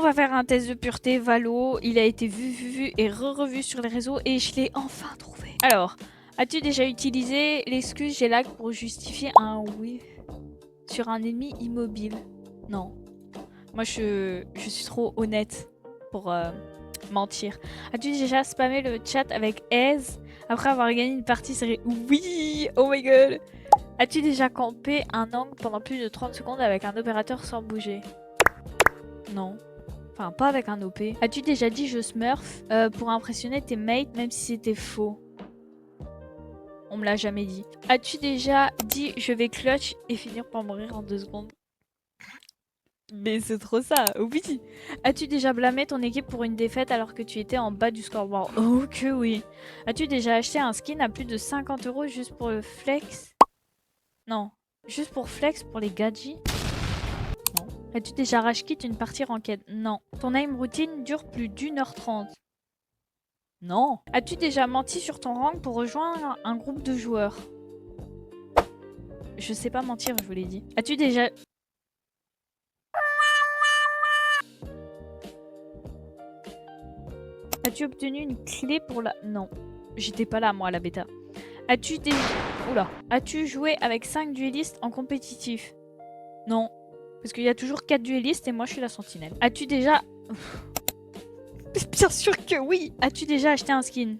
va faire un test de pureté. Valo, il a été vu et revu sur les réseaux et je l'ai enfin trouvé. Alors, as-tu déjà utilisé l'excuse j'ai lag pour justifier un oui sur un ennemi immobile? Non. Moi, je suis trop honnête pour mentir. As-tu déjà spammé le chat avec aise après avoir gagné une partie série? Oui! Oh my god! As-tu déjà campé un angle pendant plus de 30 secondes avec un opérateur sans bouger? Non. Enfin, pas avec un OP. As-tu déjà dit je smurf pour impressionner tes mates même si c'était faux? On me l'a jamais dit. As-tu déjà dit je vais clutch et finir par mourir en 2 secondes? Mais c'est trop ça, oui. As-tu déjà blâmé ton équipe pour une défaite alors que tu étais en bas du scoreboard? Oh que oui. As-tu déjà acheté un skin à plus de 50 € juste pour le flex? Non. Juste pour flex pour les gadgets? Non. As-tu déjà rage quit une partie ranked? Non. Ton aim routine dure plus d'1h30? Non. As-tu déjà menti sur ton rank pour rejoindre un groupe de joueurs? Je sais pas mentir, je vous l'ai dit. As-tu déjà... As-tu obtenu une clé pour la... Non. J'étais pas là, moi, à la bêta. As-tu déjà... Oula. As-tu joué avec 5 duellistes en compétitif? Non. Parce qu'il y a toujours 4 duellistes et moi, je suis la sentinelle. As-tu déjà... Bien sûr que oui. As-tu déjà acheté un skin?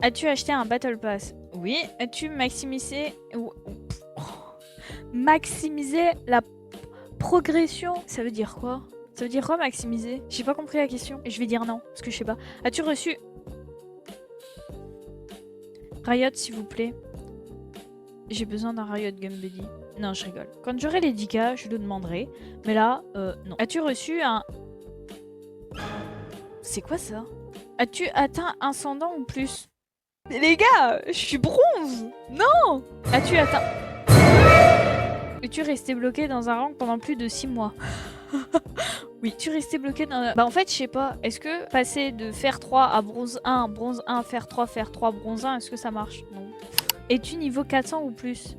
As-tu acheté un Battle Pass? Oui. As-tu maximisé... Maximiser la progression? Ça veut dire quoi? Ça veut dire quoi maximiser? J'ai pas compris la question. Je vais dire non, parce que je sais pas. As-tu reçu... Riot, s'il vous plaît. J'ai besoin d'un Riot Gun Buddy. Non, je rigole. Quand j'aurai les 10K, je le demanderai. Mais là, non. As-tu reçu un... C'est quoi ça? As-tu atteint un 100 dents ou plus? Mais les gars, je suis bronze! Non! As-tu atteint... Es-tu resté bloqué dans un rank pendant plus de 6 mois? Oui. Tu resté bloqué dans... Bah en fait, je sais pas. Est-ce que passer de fer 3 à bronze 1, fer 3, bronze 1, est-ce que ça marche? Non. Es-tu niveau 400 ou plus?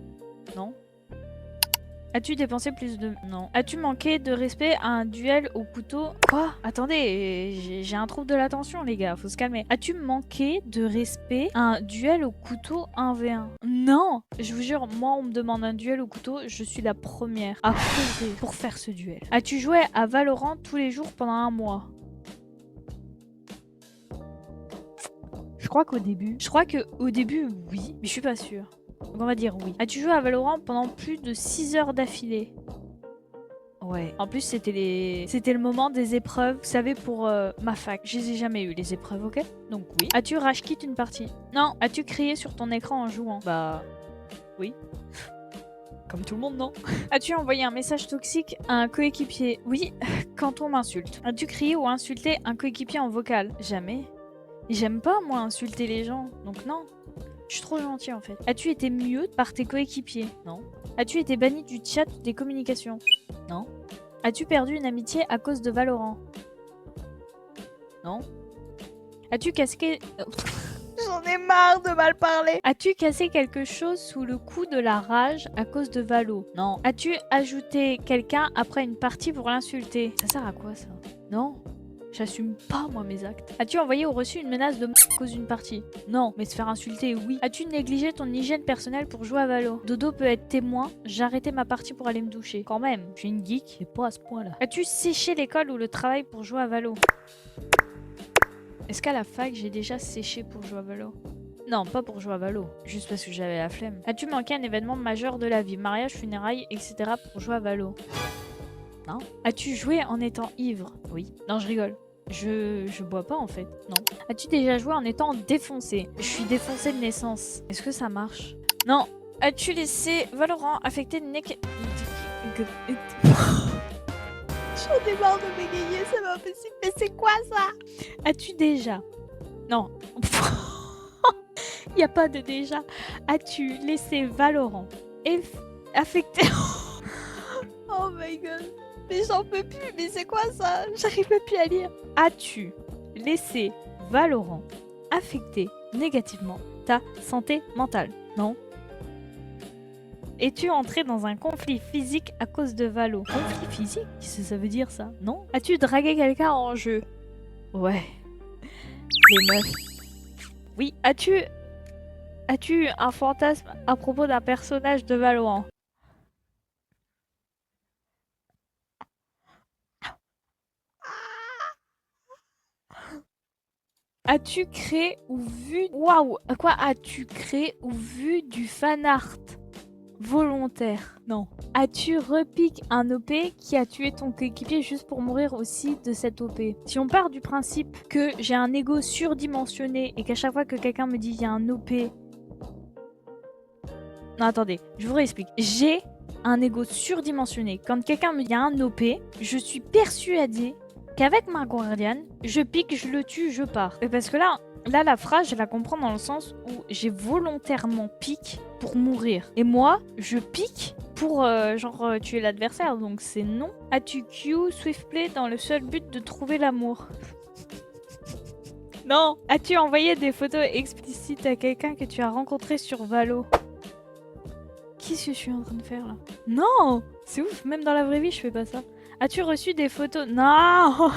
Non. As-tu dépensé plus de... Non. As-tu manqué de respect à un duel au couteau? Quoi? Attendez, j'ai un trouble de l'attention, les gars. Faut se calmer. As-tu manqué de respect à un duel au couteau 1v1? Non! Je vous jure, moi, on me demande un duel au couteau, je suis la première à courir pour faire ce duel. As-tu joué à Valorant tous les jours pendant un mois? Je crois qu'au début, oui, mais je suis pas sûre. Donc on va dire oui. As-tu joué à Valorant pendant plus de 6 heures d'affilée? Ouais. En plus, c'était le moment des épreuves, vous savez, pour ma fac. Je les ai jamais eu, les épreuves, ok? Donc oui. As-tu rage quit une partie? Non. As-tu crié sur ton écran en jouant? Bah... oui. Comme tout le monde, non? As-tu envoyé un message toxique à un coéquipier? Oui, quand on m'insulte. As-tu crié ou insulté un coéquipier en vocal? Jamais. J'aime pas, moi, insulter les gens, donc non. Je suis trop gentil en fait. As-tu été mute par tes coéquipiers? Non. As-tu été banni du chat ou des communications? Non. As-tu perdu une amitié à cause de Valorant? Non. As-tu casqué... J'en ai marre de mal parler. As-tu cassé quelque chose sous le coup de la rage à cause de Valo? Non. As-tu ajouté quelqu'un après une partie pour l'insulter? Ça sert à quoi ça? Non. J'assume pas, moi, mes actes. As-tu envoyé ou reçu une menace de à cause d'une partie? Non, mais se faire insulter, oui. As-tu négligé ton hygiène personnelle pour jouer à Valo? Dodo peut être témoin, j'ai arrêté ma partie pour aller me doucher. Quand même, je suis une geek, mais pas à ce point-là. As-tu séché l'école ou le travail pour jouer à Valo? Est-ce qu'à la fac, j'ai déjà séché pour jouer à Valo? Non, pas pour jouer à Valo, juste parce que j'avais la flemme. As-tu manqué un événement majeur de la vie? Mariage, funérailles, etc. pour jouer à Valo? Non. As-tu joué en étant ivre? Oui. Non, je rigole. Je bois pas en fait. Non. As-tu déjà joué en étant défoncé? Je suis défoncé de naissance. Est-ce que ça marche? Non. As-tu laissé Valorant affecter J'en ai marre de bégayer, c'est pas possible. Mais c'est quoi ça? As-tu déjà... Non. Y a pas de déjà. As-tu laissé Valorant affecter... Oh my god. Mais j'en peux plus, mais c'est quoi ça? J'arrive même plus à lire. As-tu laissé Valorant affecter négativement ta santé mentale? Non. Es-tu entré dans un conflit physique à cause de Valo? Conflit physique? Qu'est-ce que ça veut dire ça? Non? As-tu dragué quelqu'un en jeu? Ouais. Les meufs. Oui. As-tu un fantasme à propos d'un personnage de Valorant? As-tu créé ou vu... Waouh! Quoi as-tu créé ou vu du fanart volontaire? Non. As-tu repiqué un OP qui a tué ton coéquipier juste pour mourir aussi de cette OP? Si on part du principe que j'ai un ego surdimensionné et qu'à chaque fois que quelqu'un me dit il y a un OP... Non, attendez, je vous réexplique. J'ai un ego surdimensionné. Quand quelqu'un me dit il y a un OP, je suis persuadée qu'avec ma guardiane, je pique, je le tue, je pars. Parce que là, la phrase, je la comprends dans le sens où j'ai volontairement pique pour mourir. Et moi, je pique pour tuer l'adversaire, donc c'est non. As-tu Q Swiftplay dans le seul but de trouver l'amour? Non. As-tu envoyé des photos explicites à quelqu'un que tu as rencontré sur Valo? Qu'est-ce que je suis en train de faire là? Non! C'est ouf, même dans la vraie vie, je fais pas ça. As-tu reçu des photos? Non!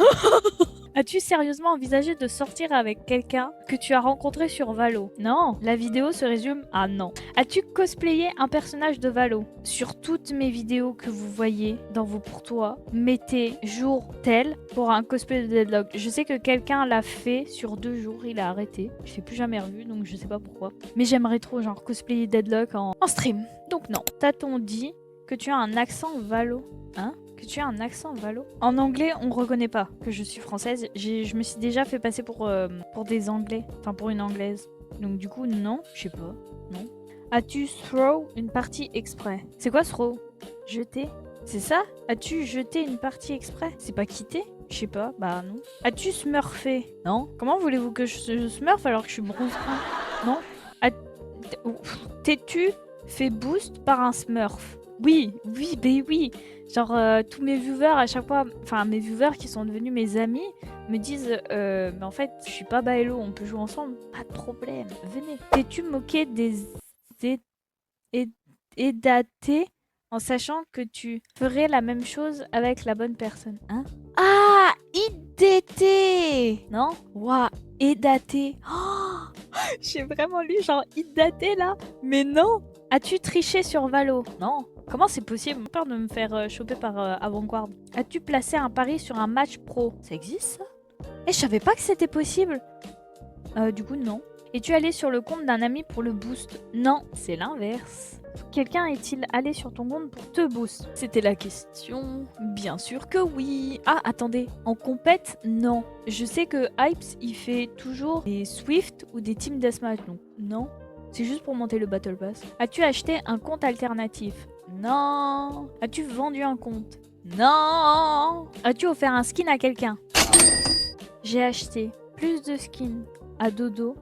As-tu sérieusement envisagé de sortir avec quelqu'un que tu as rencontré sur Valo? Non. La vidéo se résume à non. As-tu cosplayé un personnage de Valo? Sur toutes mes vidéos que vous voyez dans vos pour toi, mettez jour tel pour un cosplay de Deadlock. Je sais que quelqu'un l'a fait sur 2 jours, il a arrêté. Je l'ai plus jamais revu, donc je sais pas pourquoi. Mais j'aimerais trop genre cosplayer Deadlock en stream. Donc non. T'a-t-on dit que tu as un accent Valo? Hein? Que tu as un accent Valo? En anglais, on reconnaît pas que je suis française. Je me suis déjà fait passer pour des anglais. Enfin, pour une anglaise. Donc du coup, non. Je sais pas. Non. As-tu throw une partie exprès? C'est quoi throw? Jeter? C'est ça? As-tu jeté une partie exprès? C'est pas quitter? Je sais pas. Bah non. As-tu smurfé? Non. Comment voulez-vous que je smurf alors que je suis bronze 1? Non. T'es-tu fait boost par un smurf? Oui, oui. Genre, tous mes viewers, à chaque fois, enfin, mes viewers qui sont devenus mes amis, me disent mais en fait, je suis pas Baello, on peut jouer ensemble. Pas de problème, venez. T'es-tu moqué des édatés en sachant que tu ferais la même chose avec la bonne personne? Hein? Ah, IDT! Non? Waouh, édaté. Oh, j'ai vraiment lu genre IDT là, mais non! As-tu triché sur Valo? Non. Comment c'est possible? J'ai peur de me faire choper par Avant-Garde. As-tu placé un pari sur un match pro? Ça existe ça? Eh, je savais pas que c'était possible. Du coup, non. Es-tu allé sur le compte d'un ami pour le boost? Non, c'est l'inverse. Quelqu'un est-il allé sur ton compte pour te boost? C'était la question. Bien sûr que oui. Ah, attendez. En compète, non. Je sais que Hypes, il fait toujours des Swift ou des Team Deathmatch, donc non. C'est juste pour monter le Battle Pass. As-tu acheté un compte alternatif? Non. As-tu vendu un compte? Non. As-tu offert un skin à quelqu'un? J'ai acheté plus de skins à Dodo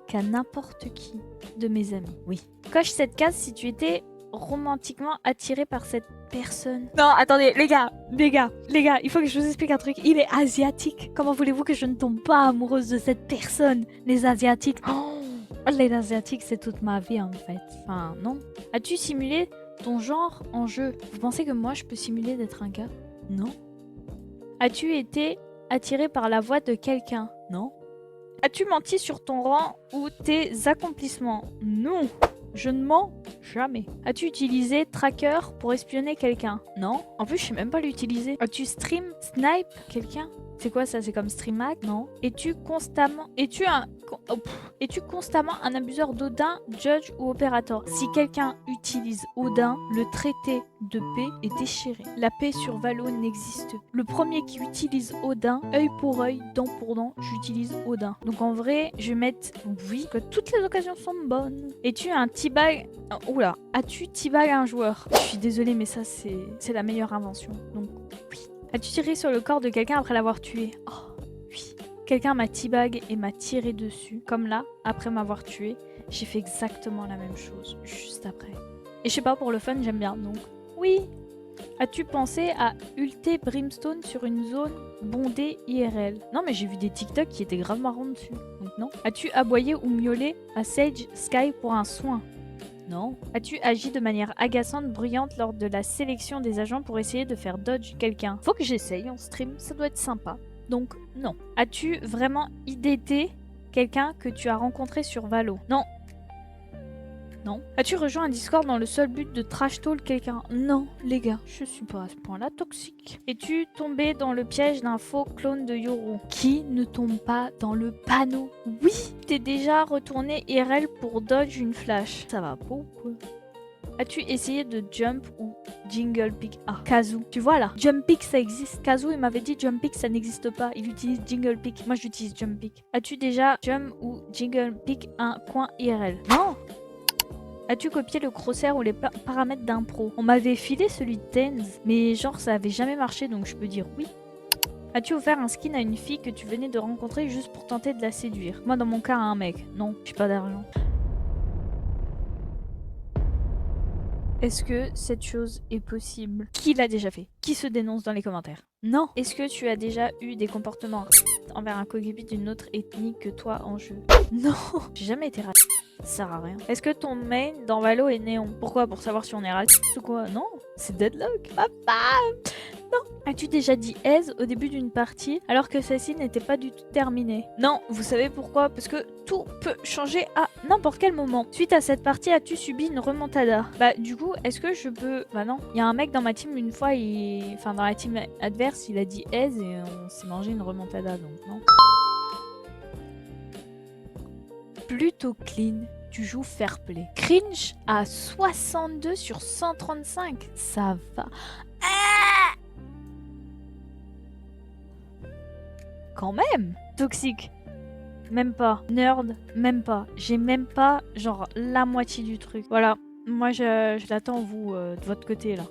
qu'à n'importe qui de mes amis. Oui. Coche cette case si tu étais romantiquement attiré par cette personne. Non, attendez, les gars, il faut que je vous explique un truc. Il est asiatique. Comment voulez-vous que je ne tombe pas amoureuse de cette personne? Les asiatiques. Oh, les asiatiques, c'est toute ma vie en fait. Enfin, non. As-tu simulé ton genre en jeu? Vous pensez que moi je peux simuler d'être un gars? Non. As-tu été attiré par la voix de quelqu'un? Non. As-tu menti sur ton rang ou tes accomplissements? Non. Je ne mens jamais. As-tu utilisé Tracker pour espionner quelqu'un? Non. En plus, je sais même pas l'utiliser. As-tu snipe quelqu'un? C'est quoi ça? C'est comme stream hack? Non. Es-tu constamment un abuseur d'Odin, Judge ou Opérateur? Si quelqu'un utilise Odin, le traité de paix est déchiré. La paix sur Valo n'existe. Le premier qui utilise Odin, œil pour œil, dent pour dent, j'utilise Odin. Donc en vrai, je vais mettre oui, que toutes les occasions sont bonnes. Es-tu un teabag? Oula, as-tu teabag un joueur? Je suis désolée, mais ça c'est la meilleure invention. Donc oui. As-tu tiré sur le corps de quelqu'un après l'avoir tué? Oh, oui. Quelqu'un m'a teabag et m'a tiré dessus. Comme là, après m'avoir tué, j'ai fait exactement la même chose, juste après. Et je sais pas, pour le fun, j'aime bien, donc oui. As-tu pensé à ulter Brimstone sur une zone bondée IRL? Non, mais j'ai vu des TikTok qui étaient grave marrants dessus, donc non. As-tu aboyé ou miaulé à Sage Sky pour un soin? Non. As-tu agi de manière agaçante, bruyante lors de la sélection des agents pour essayer de faire dodge quelqu'un? Faut que j'essaye en stream, ça doit être sympa. Donc, non. As-tu vraiment IDT quelqu'un que tu as rencontré sur Valo? Non. Non. As-tu rejoint un Discord dans le seul but de trash talk quelqu'un? Non, les gars, je suis pas à ce point-là toxique. Es-tu tombé dans le piège d'un faux clone de Yoru? Qui ne tombe pas dans le panneau? Oui. T'es déjà retourné IRL pour dodge une flash. Ça va pas ou quoi? As-tu essayé de jump ou jingle pick? Ah, Kazoo. Tu vois là, jump pick ça existe. Kazoo il m'avait dit jump pick ça n'existe pas. Il utilise jingle pick. Moi j'utilise jump pick. As-tu déjà jump ou jingle pick un coin IRL? Non. As-tu copié le crosshair ou les paramètres d'un pro? On m'avait filé celui de Tens, mais genre ça avait jamais marché donc je peux dire oui. As-tu offert un skin à une fille que tu venais de rencontrer juste pour tenter de la séduire? Moi dans mon cas à un mec. Non, j'ai pas d'argent. Est-ce que cette chose est possible? Qui l'a déjà fait? Qui se dénonce dans les commentaires? Non. Est-ce que tu as déjà eu des comportements envers un coéquipier d'une autre ethnie que toi en jeu? Non. J'ai jamais été raciste. Ça sert à rien. Est-ce que ton main dans Valo est néon? Pourquoi? Pour savoir si on est raciste ou quoi? Non. C'est Deadlock. Papa. Non. As-tu déjà dit aise au début d'une partie alors que celle-ci n'était pas du tout terminée? Non. Vous savez pourquoi? Parce que tout peut changer à n'importe quel moment. Suite à cette partie, as-tu subi une remontada? Bah du coup, est-ce que je peux... Bah non. Il y a un mec dans ma team une fois, enfin dans la team adverse, il a dit aise et on s'est mangé une remontada donc non. Plutôt clean. Tu joues fair play. Cringe à 62 sur 135. Ça va. Ah quand même. Toxique. Même pas. Nerd. Même pas. J'ai même pas genre la moitié du truc. Voilà. Moi je l'attends vous de votre côté là.